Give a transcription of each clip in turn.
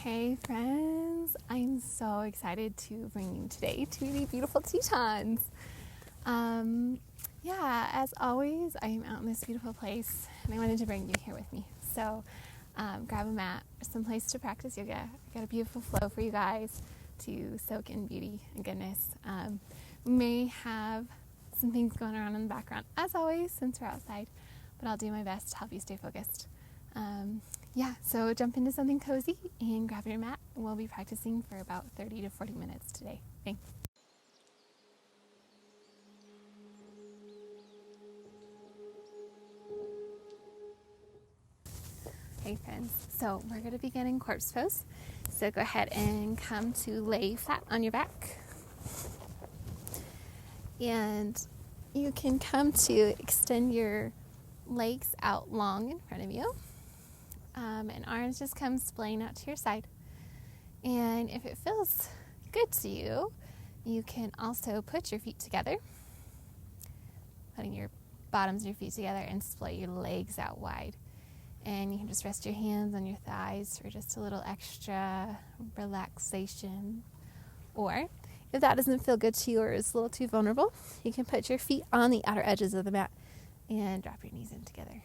Hey friends, I'm so excited to bring you today to the beautiful Tetons. As always, I am out in this beautiful place and I wanted to bring you here with me. So grab a mat or some place to practice yoga. I got a beautiful flow for you guys to soak in beauty and goodness. We may have some things going on in the background as always since we're outside, but I'll do my best to help you stay focused. So jump into something cozy and grab your mat. We'll be practicing for about 30 to 40 minutes today. Thanks. Hey friends, so we're going to begin in corpse pose. So go ahead and come to lay flat on your back. And you can come to extend your legs out long in front of you. And arms just come splaying out to your side. And if it feels good to you, you can also put your feet together, putting your bottoms of your feet together and splay your legs out wide. And you can just rest your hands on your thighs for just a little extra relaxation. Or if that doesn't feel good to you or is a little too vulnerable, you can put your feet on the outer edges of the mat and drop your knees in together.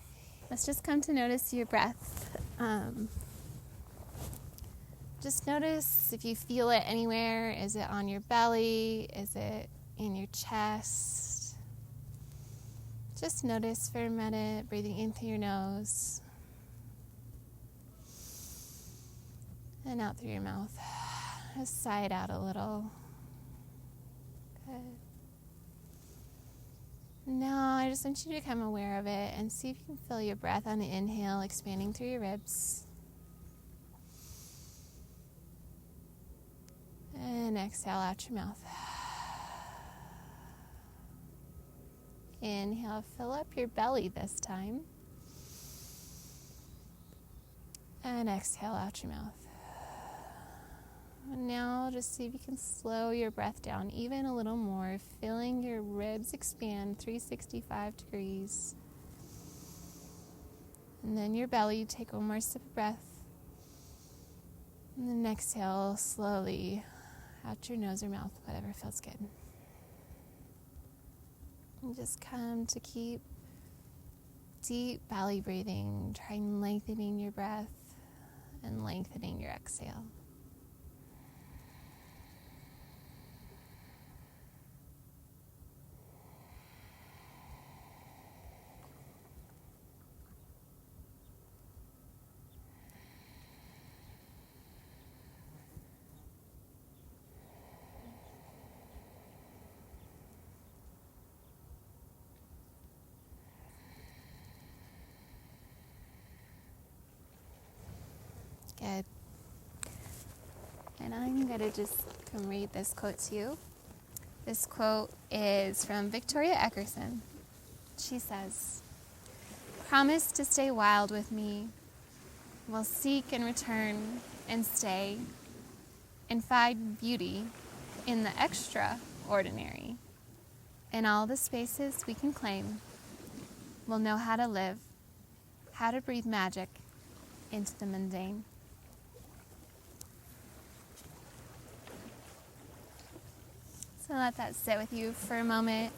Let's just come to notice your breath. Just notice if you feel it anywhere. Is it on your belly? Is it in your chest? Just notice for a minute, breathing in through your nose and out through your mouth. Just sigh it out a little. Good. Now, I just want you to become aware of it and see if you can feel your breath on the inhale, expanding through your ribs. And exhale out your mouth. Inhale, fill up your belly this time. And exhale out your mouth. And now just see if you can slow your breath down even a little more, feeling your ribs expand 365 degrees. And then your belly, take one more sip of breath. And then exhale slowly out your nose or mouth, whatever feels good. And just come to keep deep belly breathing, trying lengthening your breath and lengthening your exhale. Good. And I'm going to just come read this quote to you. This quote is from Victoria Eckerson. She says, "Promise to stay wild with me. We'll seek and return and stay and find beauty in the extraordinary. In all the spaces we can claim, we'll know how to live, how to breathe magic into the mundane." So let that sit with you for a moment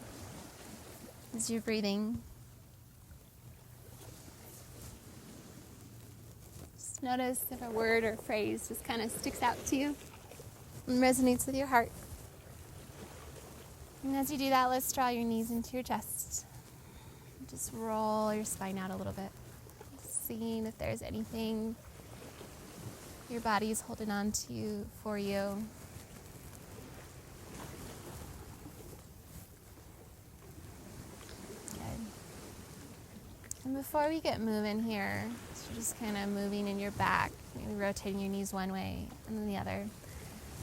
as you're breathing. Just notice if a word or phrase just kind of sticks out to you and resonates with your heart. And as you do that, let's draw your knees into your chest. Just roll your spine out a little bit, seeing if there's anything your body is holding on to for you. And before we get moving here, so just kind of moving in your back, maybe rotating your knees one way and then the other.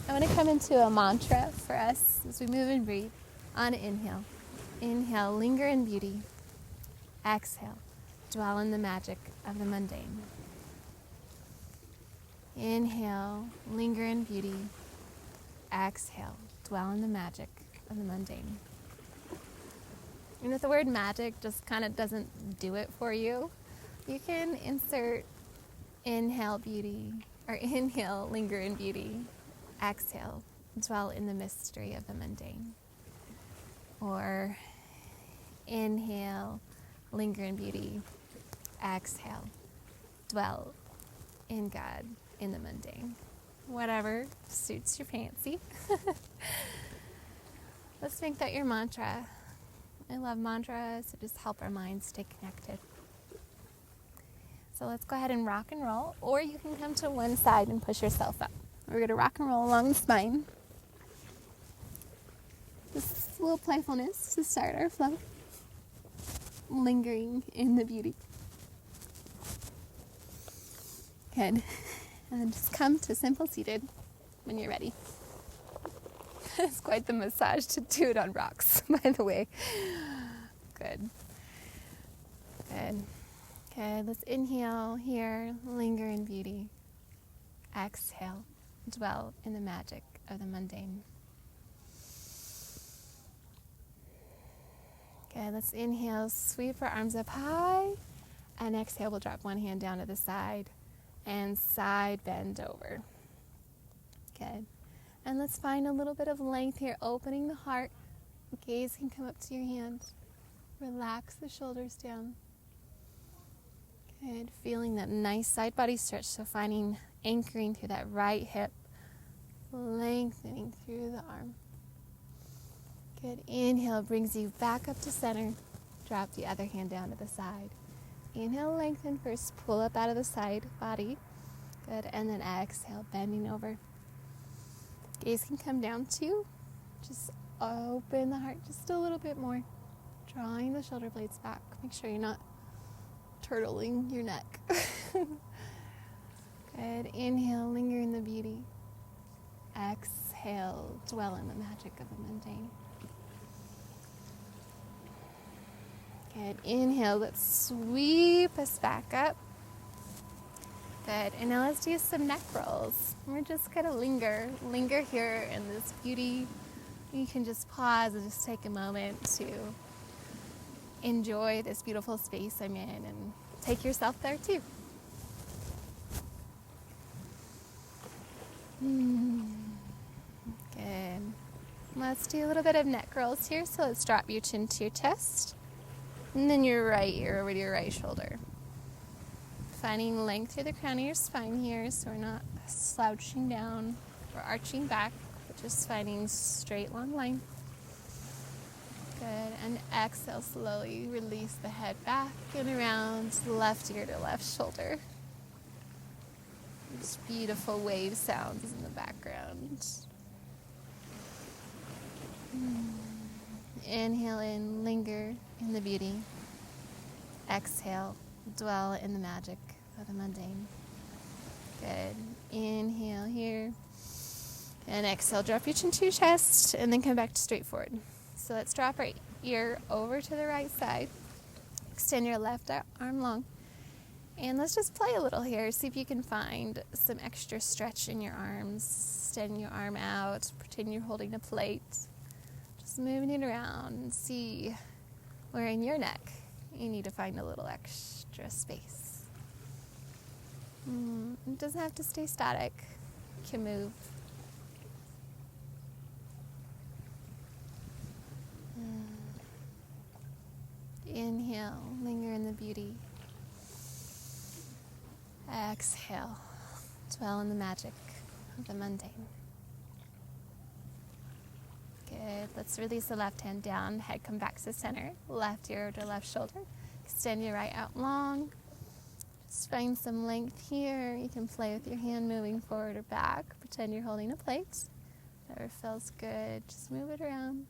I want to come into a mantra for us as we move and breathe. On inhale. Inhale, linger in beauty. Exhale, dwell in the magic of the mundane. Inhale, linger in beauty. Exhale, dwell in the magic of the mundane. And if the word magic just kind of doesn't do it for you, you can insert inhale beauty, Or inhale, linger in beauty. Exhale, dwell in the mystery of the mundane. Or inhale, linger in beauty. Exhale, dwell in God, in the mundane. Whatever suits your fancy. Let's make that your mantra. I love mantras, so just help our minds stay connected. So let's go ahead and rock and roll, or you can come to one side and push yourself up. We're going to rock and roll along the spine. Just a little playfulness to start our flow. Lingering in the beauty. Good. And then just come to simple seated when you're ready. It's quite the massage to do it on rocks, by the way. Good. Good. Good. Let's inhale here, linger in beauty. Exhale, dwell in the magic of the mundane. Good. Let's inhale, sweep our arms up high, and exhale, we'll drop one hand down to the side and side bend over. Good. And let's find a little bit of length here, opening the heart. Gaze can come up to your hand. Relax the shoulders down. Good. Feeling that nice side body stretch, so finding anchoring through that right hip, lengthening through the arm. Good. Inhale brings you back up to center. Drop the other hand down to the side. Inhale, lengthen first, pull up out of the side body. Good. And then exhale, bending over. Gaze can come down too. Just open the heart just a little bit more. Drawing the shoulder blades back. Make sure you're not turtling your neck. Good. Inhale, linger in the beauty. Exhale, dwell in the magic of the mundane. Good. Inhale, let's sweep us back up. Good. And now let's do some neck rolls. We're just going to linger here in this beauty. You can just pause and just take a moment to enjoy this beautiful space I'm in and take yourself there too. Good. Let's do a little bit of neck rolls here. So let's drop your chin to your chest. And then your right ear over to your right shoulder. Finding length through the crown of your spine here, so we're not slouching down or arching back, but just finding straight long line. Good. And exhale, slowly release the head back and around, left ear to left shoulder. These beautiful wave sounds in the background. Inhale in, linger in the beauty. Exhale, dwell in the magic of the mundane. Good. Inhale here. And exhale, drop your chin to your chest, and then come back to straight forward. So let's drop our ear over to the right side. Extend your left arm long. And let's just play a little here. See if you can find some extra stretch in your arms. Extend your arm out. Pretend you're holding a plate. Just moving it around and see where in your neck you need to find a little extra space. It doesn't have to stay static. You can move. Inhale, linger in the beauty. Exhale, dwell in the magic of the mundane. Good. Let's release the left hand down, head come back to center, left ear to left shoulder. Extend your right out long. Just find some length here. You can play with your hand moving forward or back. Pretend you're holding a plate. Whatever feels good, just move it around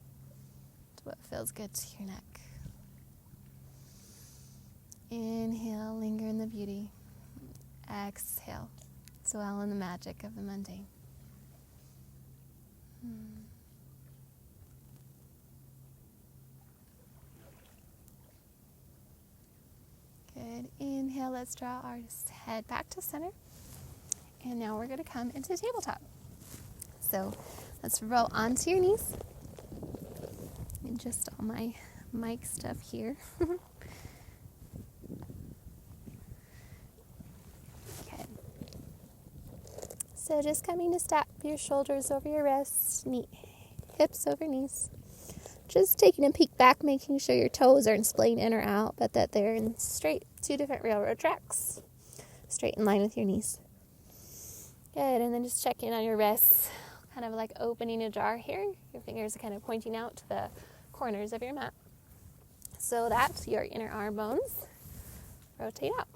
to what feels good to your neck. Inhale, linger in the beauty. Exhale, dwell in the magic of the mundane. Good. Inhale, let's draw our head back to center. And now we're going to come into tabletop. So let's roll onto your knees. And just all my mic stuff here. So just coming to step your shoulders over your wrists, hips over knees. Just taking a peek back, making sure your toes aren't splaying in or out, but that they're in straight, 2 different railroad tracks, straight in line with your knees. Good, and then just checking on your wrists, kind of like opening a jar here. Your fingers are kind of pointing out to the corners of your mat so that your inner arm bones rotate out.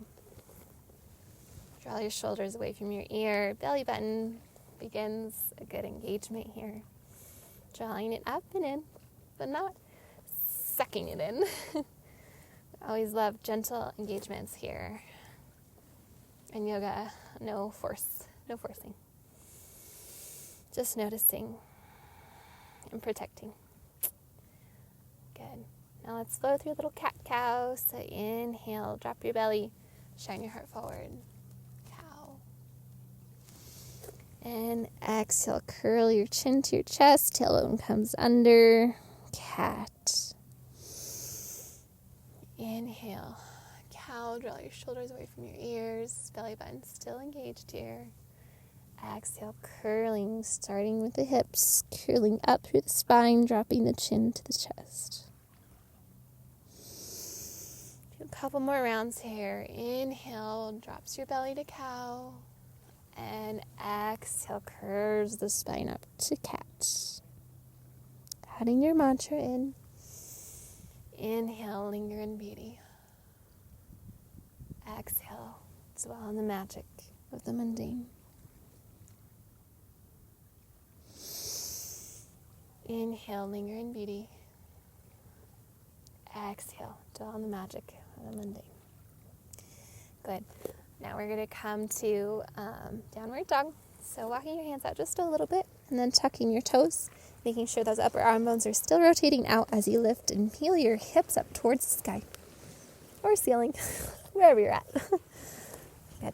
Draw your shoulders away from your ear. Belly button begins a good engagement here. Drawing it up and in, but not sucking it in. I always love gentle engagements here. In yoga, no forcing. Just noticing and protecting. Good. Now let's flow through a little cat-cow. So inhale, drop your belly, shine your heart forward. Cow. And exhale, curl your chin to your chest, tailbone comes under. Cat. Inhale, cow, draw your shoulders away from your ears, belly button still engaged here. Exhale, curling, starting with the hips, curling up through the spine, dropping the chin to the chest. Do a couple more rounds here. Inhale, drops your belly to cow, and exhale, curves the spine up to cat. Adding your mantra in. Inhale, linger in beauty. Exhale, dwell in the magic of the mundane. Inhale, linger in beauty. Exhale, dwell in the magic of the mundane. Good. Now we're going to come to downward dog. So walking your hands out just a little bit and then tucking your toes, making sure those upper arm bones are still rotating out as you lift and peel your hips up towards the sky or ceiling, wherever you're at. Good.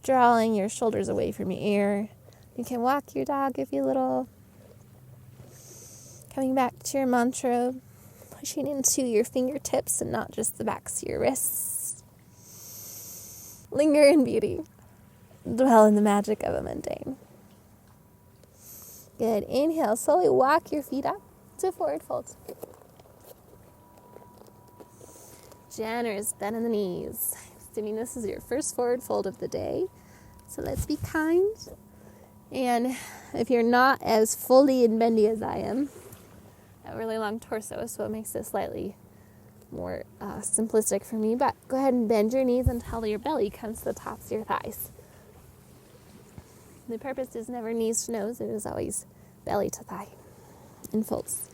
Drawing your shoulders away from your ear. You can walk your dog if you little. Coming back to your mantra, pushing into your fingertips and not just the backs of your wrists. Linger in beauty. Dwell in the magic of a mundane. Good. Inhale, slowly walk your feet up to forward fold. Generous bend in the knees. Assuming this is your first forward fold of the day. So let's be kind. And if you're not as fully and bendy as I am, a really long torso, so it makes it slightly more simplistic for me, but go ahead and bend your knees until your belly comes to the tops of your thighs. The purpose is never knees to nose, it is always belly to thigh in folds.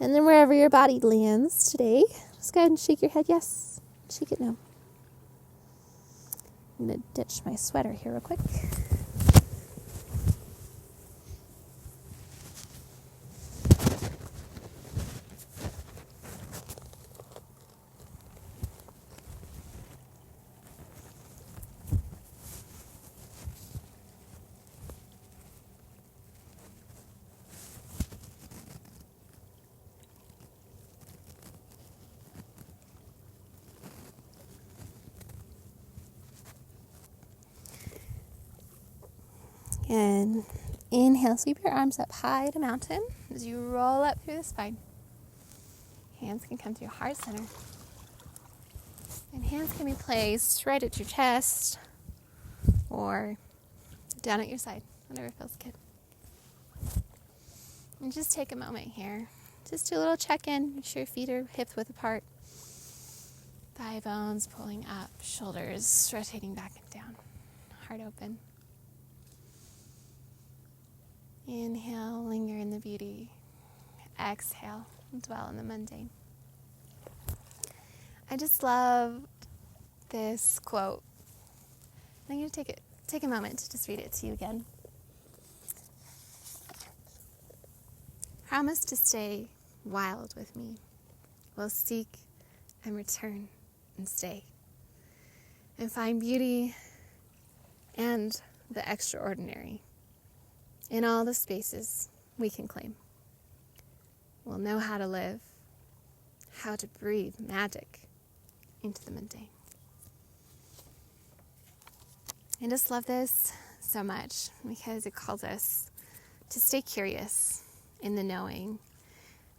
And then wherever your body lands today, just go ahead and shake your head yes, shake it no. I'm going to ditch my sweater here real quick. And inhale, sweep your arms up high to mountain as you roll up through the spine. Hands can come to your heart center. And hands can be placed right at your chest or down at your side, whatever feels good. And just take a moment here. Just do a little check-in. Make sure your feet are hip width apart. Thigh bones pulling up, shoulders rotating back and down. Heart open. Inhale, linger in the beauty. Exhale, dwell in the mundane. I just love this quote. I'm going to take a moment to just read it to you again. Promise to stay wild with me. We'll seek and return and stay. And find beauty and the extraordinary in all the spaces we can claim. We'll know how to live, how to breathe magic into the mundane. I just love this so much because it calls us to stay curious in the knowing.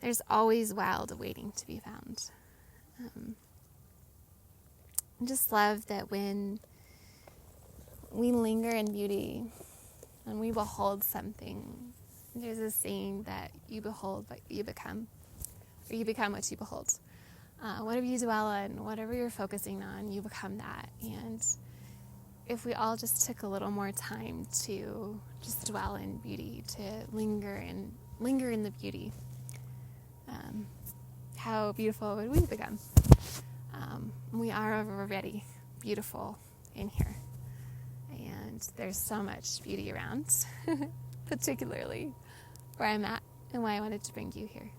There's always wild waiting to be found. I just love that when we linger in beauty and we behold something, there's a saying that you behold what you become, or you become what you behold. Whatever you dwell on, whatever you're focusing on, you become that. And if we all just took a little more time to just dwell in beauty, to linger in the beauty, how beautiful would we become? We are already beautiful in here, and there's so much beauty around, particularly where I'm at and why I wanted to bring you here.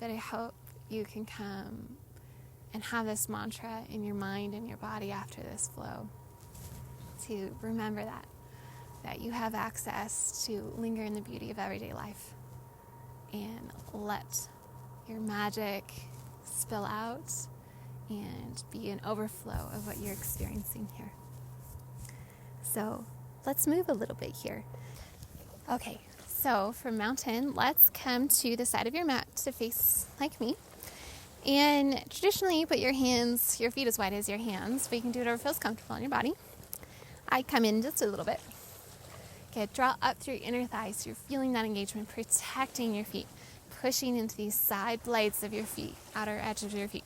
But I hope you can come and have this mantra in your mind and your body after this flow, to remember that you have access to linger in the beauty of everyday life and let your magic spill out and be an overflow of what you're experiencing here. So let's move a little bit here. Okay, so from mountain, let's come to the side of your mat to face like me. And traditionally, you put your feet as wide as your hands, but you can do whatever feels comfortable on your body. I come in just a little bit. Okay, draw up through your inner thighs. So you're feeling that engagement, protecting your feet, pushing into these side blades of your feet, outer edge of your feet.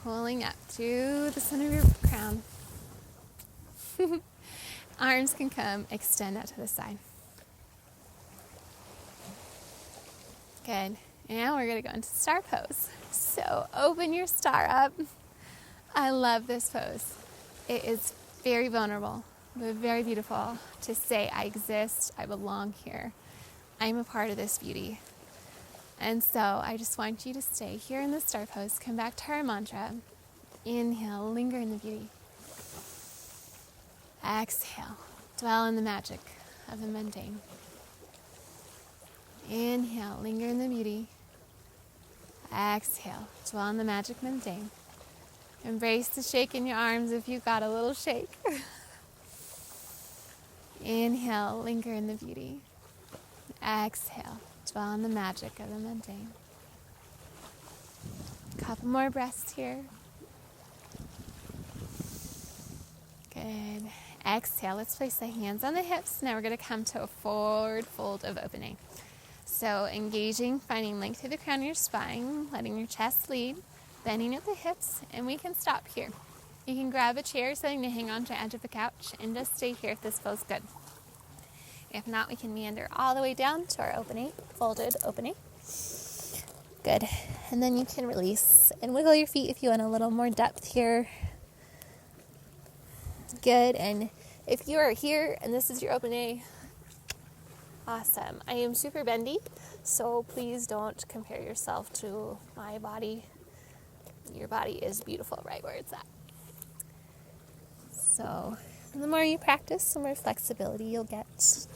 Pulling up through the center of your crown. Arms can come, extend out to the side. Good. Now we're going to go into star pose. So open your star up. I love this pose. It is very vulnerable, but very beautiful to say, I exist, I belong here. I'm a part of this beauty. And so I just want you to stay here in the star pose. Come back to our mantra. Inhale, linger in the beauty. Exhale, dwell in the magic of the mundane. Inhale, linger in the beauty. Exhale, dwell in the magic mundane. Embrace the shake in your arms if you've got a little shake. Inhale, linger in the beauty. Exhale, dwell in the magic of the mundane. Couple more breaths here. Good. Exhale, let's place the hands on the hips. Now we're going to come to a forward fold of opening. So engaging, finding length through the crown of your spine, letting your chest lead, bending at the hips, and we can stop here. You can grab a chair, something to hang on to the edge of the couch, and just stay here if this feels good. If not, we can meander all the way down to our opening, folded opening. Good. And then you can release and wiggle your feet if you want a little more depth here. Good. And if you are here and this is your opening, awesome. I am super bendy, so please don't compare yourself to my body. Your body is beautiful right where it's at. So the more you practice, the more flexibility you'll get.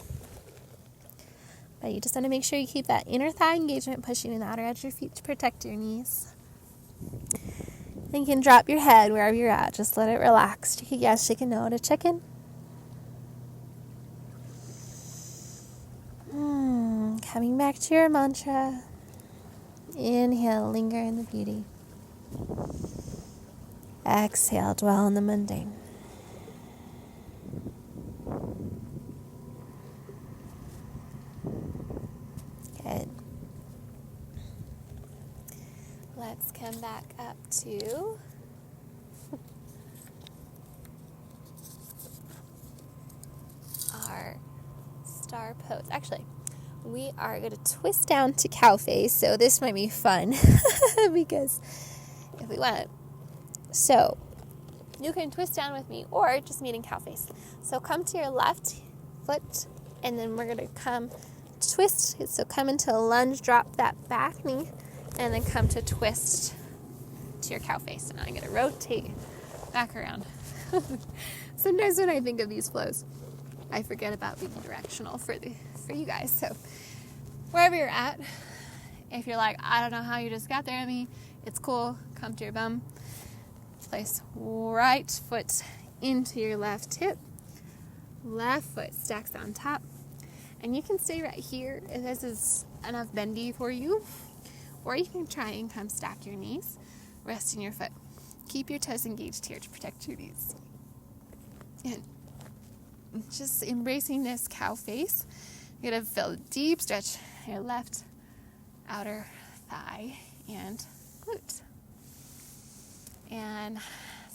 But you just want to make sure you keep that inner thigh engagement, pushing in the outer edge of your feet to protect your knees. Then you can drop your head wherever you're at. Just let it relax. Take a yes, shake a no to check in. Coming back to your mantra. Inhale, linger in the beauty. Exhale, dwell in the mundane. Good. Let's come back up to our star pose. Actually, we are going to twist down to cow face, so this might be fun because if we want. So you can twist down with me or just meet in cow face. So come to your left foot, and then we're going to come twist. So come into a lunge, drop that back knee, and then come to twist to your cow face. And I'm going to rotate back around. Sometimes when I think of these flows, I forget about being directional for you guys. So wherever you're at, if you're like, I don't know how you just got there, it's cool. Come to your bum. Place right foot into your left hip. Left foot stacks on top. And you can stay right here if this is enough bendy for you. Or you can try and come stack your knees, resting your foot. Keep your toes engaged here to protect your knees. And just embracing this cow face. You're going to feel a deep stretch in your left outer thigh and glute. And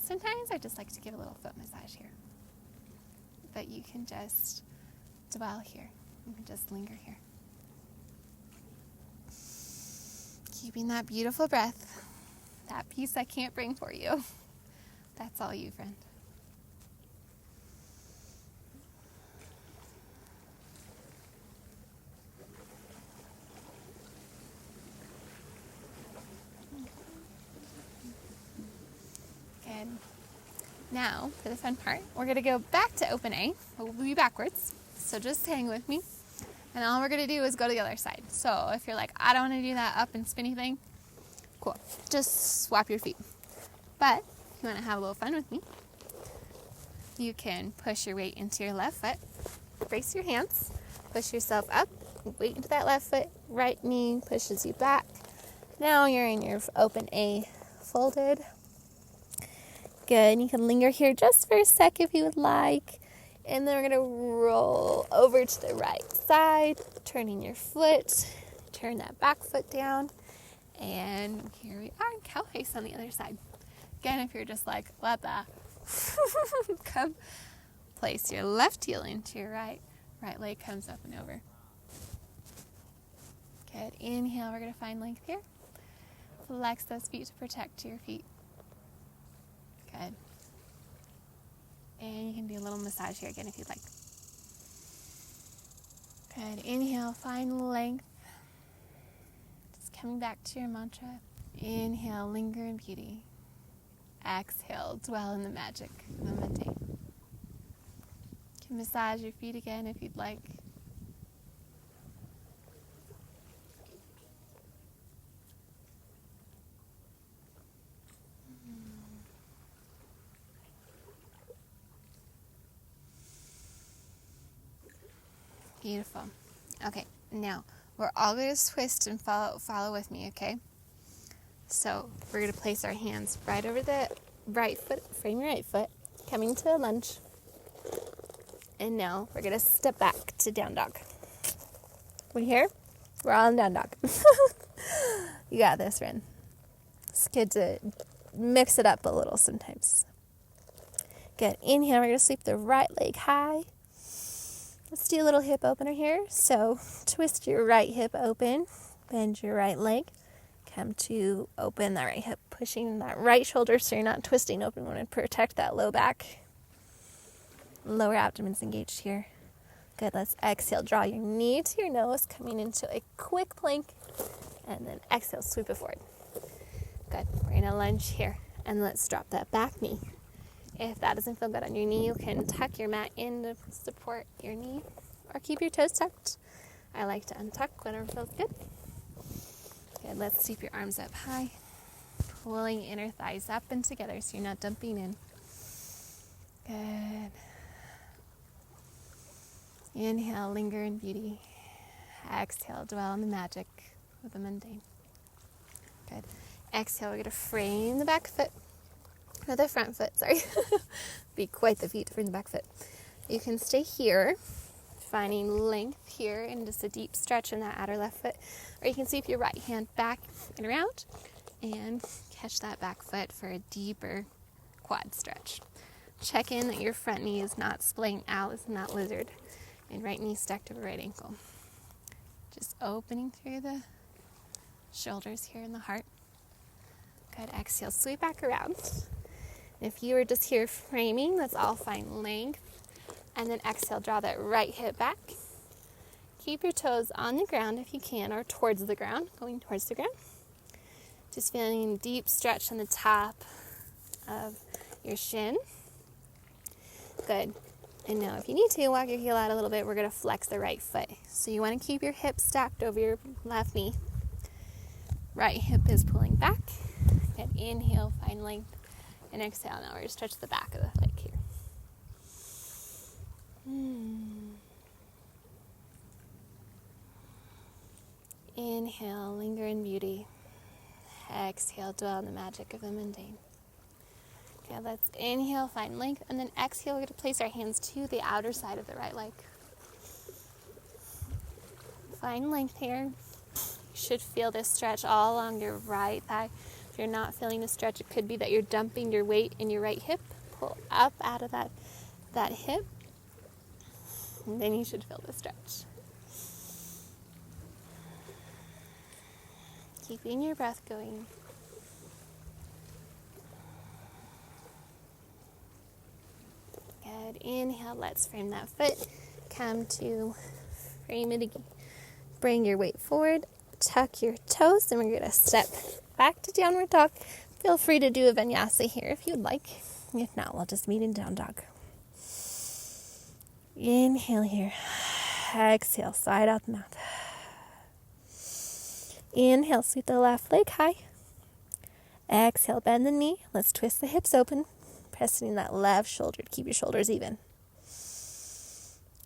sometimes I just like to give a little foot massage here. But you can just dwell here. You can just linger here. Keeping that beautiful breath, that peace I can't bring for you. That's all you, friend. Good. Now, for the fun part, we're going to go back to open A. We'll be backwards, so just hang with me. And all we're going to do is go to the other side. So if you're like, I don't want to do that up and spinny thing, cool. Just swap your feet. But if you want to have a little fun with me, you can push your weight into your left foot. Brace your hands. Push yourself up. Weight into that left foot. Right knee pushes you back. Now you're in your open A folded. Good. You can linger here just for a sec if you would like. And then we're going to roll over to the right side, turning your foot, turn that back foot down, and here we are, cow face on the other side. Again, if you're just like, let that come, place your left heel into your right leg comes up and over. Good. Inhale, we're going to find length here. Flex those feet to protect your feet. Good. And you can do a little massage here again if you'd like. Good. Inhale, find length. Just coming back to your mantra. Inhale, linger in beauty. Exhale, dwell in the magic of the mundane. You can massage your feet again if you'd like. Beautiful. Okay, now we're all going to twist and follow with me, okay? So we're going to place our hands right over the right foot, frame your right foot, coming to a lunge. And now we're going to step back to down dog. We here? We're all in down dog. You got this, friend. It's good to mix it up a little sometimes. Good. Inhale, we're going to sweep the right leg high. Let's do a little hip opener here. So twist your right hip open, bend your right leg, come to open that right hip, pushing that right shoulder so you're not twisting open. We want to protect that low back. Lower abdomen's engaged here. Good, let's exhale. Draw your knee to your nose, coming into a quick plank, and then exhale, sweep it forward. Good, we're going to lunge here, and let's drop that back knee. If that doesn't feel good on your knee, you can tuck your mat in to support your knee or keep your toes tucked. I like to untuck whatever feels good. Good, let's sweep your arms up high, pulling inner thighs up and together so you're not dumping in. Good. Inhale, linger in beauty. Exhale, dwell in the magic of the mundane. Good. Exhale, we're going to frame the back foot. Or the front foot, sorry. Be quite the feat to frame the back foot. You can stay here, finding length here and just a deep stretch in that outer left foot. Or you can sweep your right hand back and around and catch that back foot for a deeper quad stretch. Check in that your front knee is not splaying out, it's not lizard. And right knee stacked over right ankle. Just opening through the shoulders here in the heart. Good. Exhale, sweep back around. If you were just here framing, let's all find length. And then exhale, draw that right hip back. Keep your toes on the ground if you can, or towards the ground, going towards the ground. Just feeling a deep stretch on the top of your shin. Good. And now if you need to, walk your heel out a little bit. We're going to flex the right foot. So you want to keep your hips stacked over your left knee. Right hip is pulling back. Good. Inhale, find length. And exhale, now we're going to stretch the back of the leg here. Inhale, linger in beauty. Exhale, dwell in the magic of the mundane. Okay, let's inhale, find length, and then exhale, we're going to place our hands to the outer side of the right leg. Find length here. You should feel this stretch all along your right thigh. If you're not feeling a stretch, it could be that you're dumping your weight in your right hip. Pull up out of that hip, and then you should feel the stretch. Keeping your breath going. Good. Inhale, let's frame that foot. Come to frame it again. Bring your weight forward, tuck your toes, and we're going to step back to downward dog. Feel free to do a vinyasa here if you'd like. If not, we'll just meet in down dog. Inhale here. Exhale, side out the mouth. Inhale, sweep the left leg high. Exhale, bend the knee. Let's twist the hips open, pressing that left shoulder to keep your shoulders even.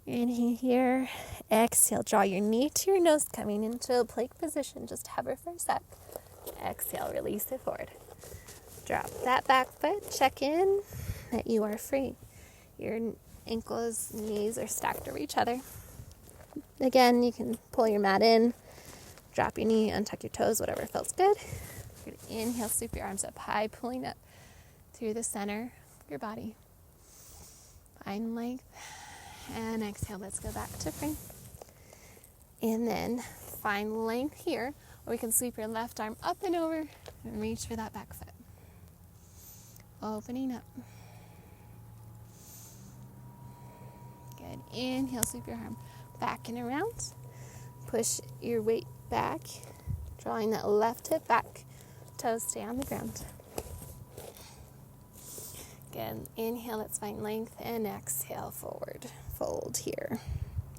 Inhale here. Exhale, draw your knee to your nose, coming into a plank position. Just hover for a sec. Exhale, release it forward. Drop that back foot. Check in that you are free. Your ankles, knees are stacked over each other. Again, you can pull your mat in, drop your knee, untuck your toes, whatever feels good. You're going to inhale, sweep your arms up high, pulling up through the center of your body. Find length. And exhale, let's go back to frame. And then find length here, or we can sweep your left arm up and over and reach for that back foot. Opening up. Good. Inhale, sweep your arm back and around. Push your weight back, drawing that left hip back. Toes stay on the ground. Again, inhale, let's find length, and exhale, forward. Fold here.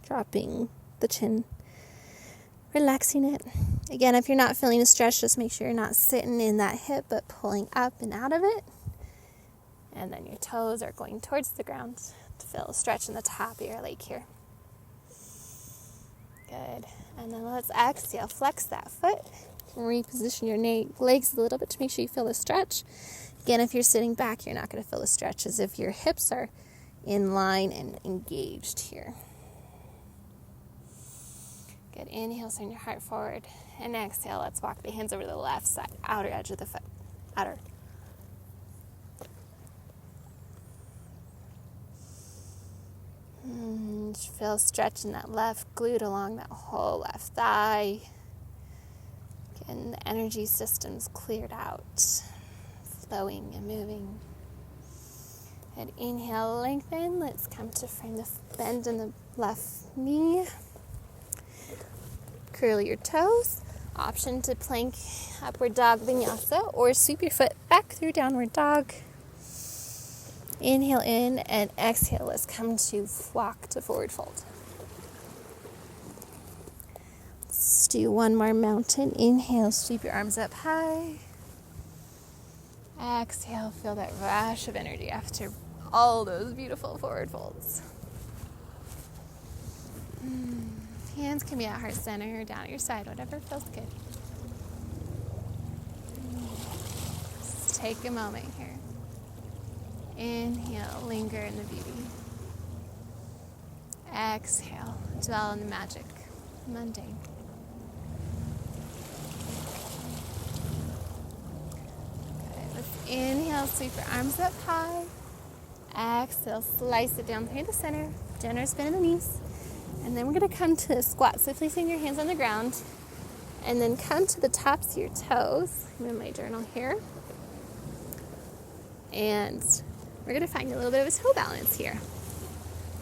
Dropping the chin. Relaxing it. Again, if you're not feeling a stretch, just make sure you're not sitting in that hip, but pulling up and out of it. And then your toes are going towards the ground to feel a stretch in the top of your leg here. Good. And then let's exhale. Flex that foot. Reposition your legs a little bit to make sure you feel the stretch. Again, if you're sitting back, you're not going to feel the stretch as if your hips are in line and engaged here. Good. Inhale, send your heart forward. And exhale, let's walk the hands over the left side, outer edge of the foot. Outer. Feel stretch in that left glute along that whole left thigh. Again, the energy system's cleared out. Flowing and moving. And inhale, lengthen. Let's come to frame the bend in the left knee. Curl your toes. Option to plank upward dog vinyasa, or sweep your foot back through downward dog. Inhale in and exhale. Let's come to walk to forward fold. Let's do one more mountain. Inhale, sweep your arms up high. Exhale, feel that rush of energy after all those beautiful forward folds. Hands can be at heart center or down at your side, whatever feels good. Just take a moment here. Inhale, linger in the beauty. Exhale, dwell in the magic, mundane. Inhale, sweep your arms up high. Exhale, slice it down through the center. Generous bend in the knees. And then we're going to come to a squat. So placing your hands on the ground. And then come to the tops of your toes. I'm in my journal here. And we're going to find a little bit of a toe balance here.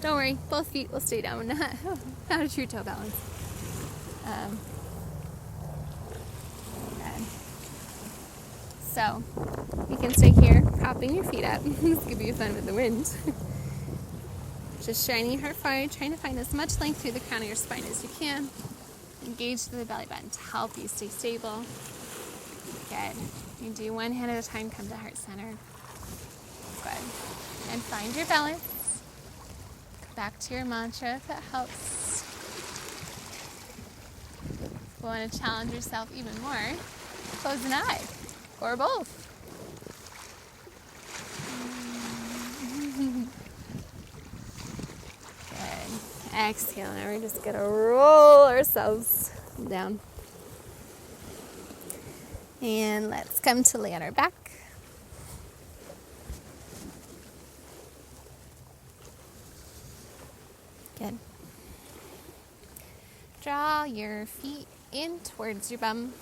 Don't worry, both feet will stay down. Not a true toe balance. Okay. So, you can stay here, propping your feet up. This could be fun with the wind. Just shining your heart forward, trying to find as much length through the crown of your spine as you can. Engage through the belly button to help you stay stable. Good. You do one hand at a time, come to heart center. Good. And find your balance. back to your mantra if that helps. If you want to challenge yourself even more, close an eye, or both. Good. Exhale. Now we're just going to roll ourselves down. And let's come to lay on our back. Good. Draw your feet in towards your bum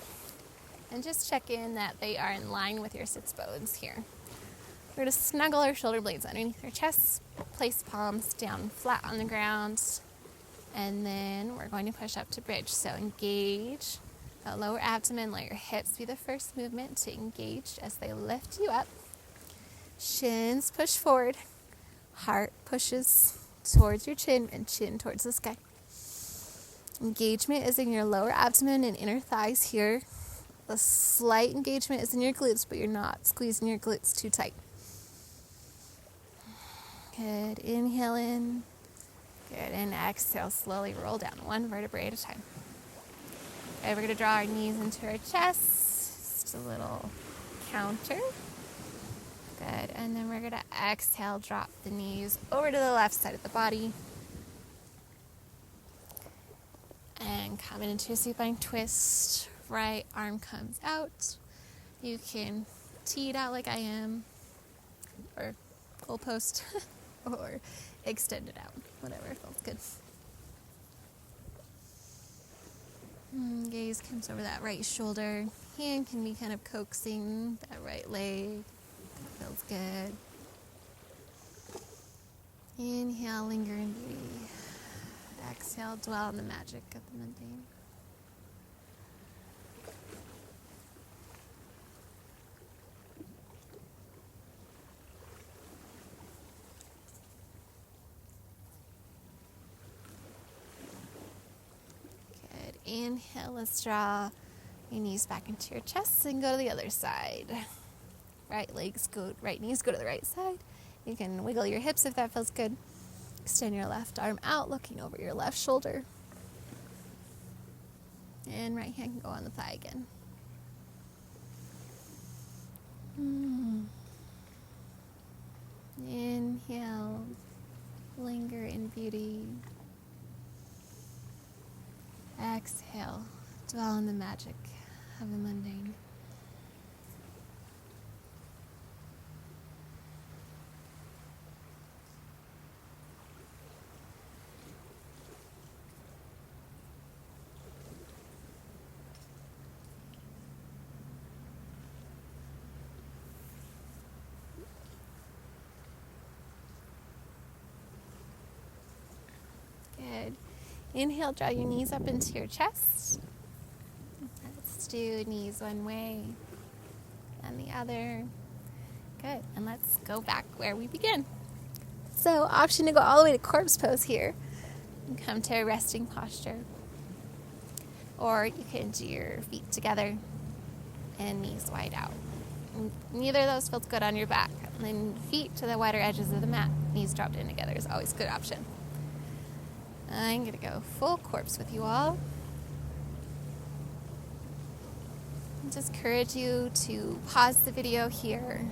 and just check in that they are in line with your sits bones here. We're going to snuggle our shoulder blades underneath our chest, place palms down flat on the ground, and then we're going to push up to bridge. So engage the lower abdomen, let your hips be the first movement to engage as they lift you up. Shins push forward, heart pushes towards your chin and chin towards the sky. Engagement is in your lower abdomen and inner thighs here. A slight engagement is in your glutes, but you're not squeezing your glutes too tight. Good. Inhale in. Good. And exhale. Slowly roll down one vertebrae at a time. Okay, we're going to draw our knees into our chest. Just a little counter. Good. And then we're going to exhale, drop the knees over to the left side of the body. And come into a supine twist. Right arm comes out. You can tee it out like I am, or goal post, or extend it out. Whatever feels good. Gaze comes over that right shoulder. Hand can be kind of coaxing that right leg. That feels good. Inhale, linger in beauty. Exhale, dwell on the magic of the mundane. Good. Inhale, let's draw your knees back into your chest and go to the other side. Right knees go to the right side. You can wiggle your hips if that feels good. Extend your left arm out, looking over your left shoulder. And right hand can go on the thigh again. Inhale, linger in beauty. Exhale, dwell in the magic of the mundane. Good. Inhale, draw your knees up into your chest. Let's do knees one way and the other. Good. And let's go back where we began. So, option to go all the way to corpse pose here. And come to a resting posture. Or you can do your feet together and knees wide out. Neither of those feels good on your back. And then feet to the wider edges of the mat. Knees dropped in together is always a good option. I'm going to go full corpse with you all. I just encourage you to pause the video here.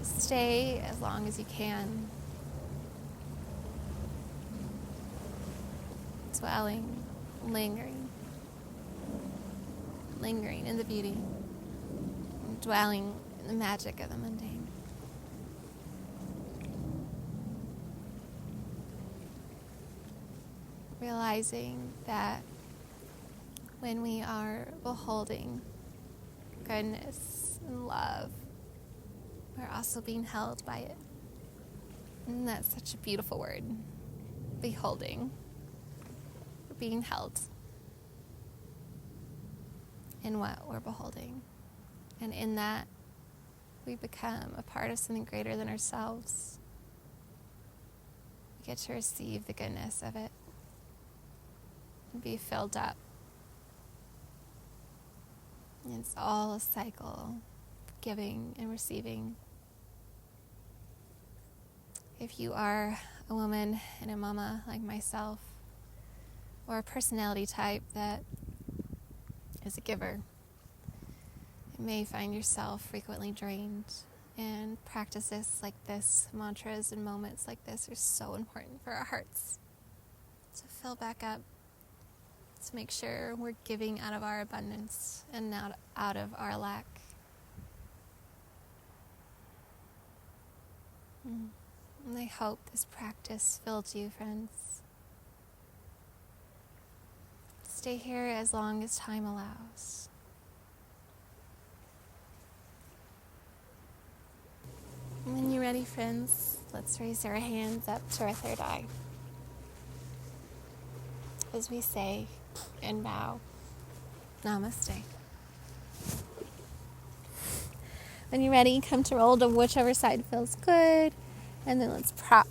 Stay as long as you can. Dwelling, lingering in the beauty, dwelling in the magic of the mundane. Realizing that when we are beholding goodness and love, we're also being held by it. And that's such a beautiful word. Beholding. We're being held in what we're beholding. And in that, we become a part of something greater than ourselves. We get to receive the goodness of it. And be filled up. And it's all a cycle of giving and receiving. If you are a woman and a mama like myself, or a personality type that is a giver, you may find yourself frequently drained, and practices like this, mantras and moments like this, are so important for our hearts to fill back up, to make sure we're giving out of our abundance and not out of our lack. And I hope this practice filled you, friends. Stay here as long as time allows. And when you're ready, friends, let's raise our hands up to our third eye as we say and bow, Namaste. When you're ready, come to roll to whichever side feels good, and then let's prop,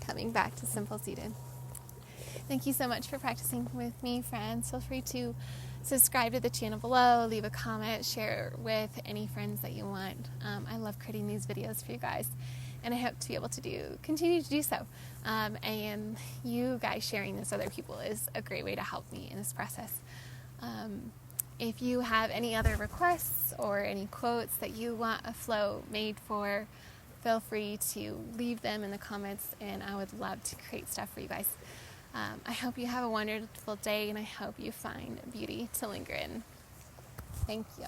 coming back to simple seated. Thank you so much for practicing with me, friends. Feel free to subscribe to the channel below, leave a comment, share with any friends that you want. I love creating these videos for you guys, and I hope to be able to continue to do so. And you guys sharing this with other people is a great way to help me in this process. If you have any other requests or any quotes that you want a flow made for, feel free to leave them in the comments, and I would love to create stuff for you guys. I hope you have a wonderful day, and I hope you find beauty to linger in. Thank you.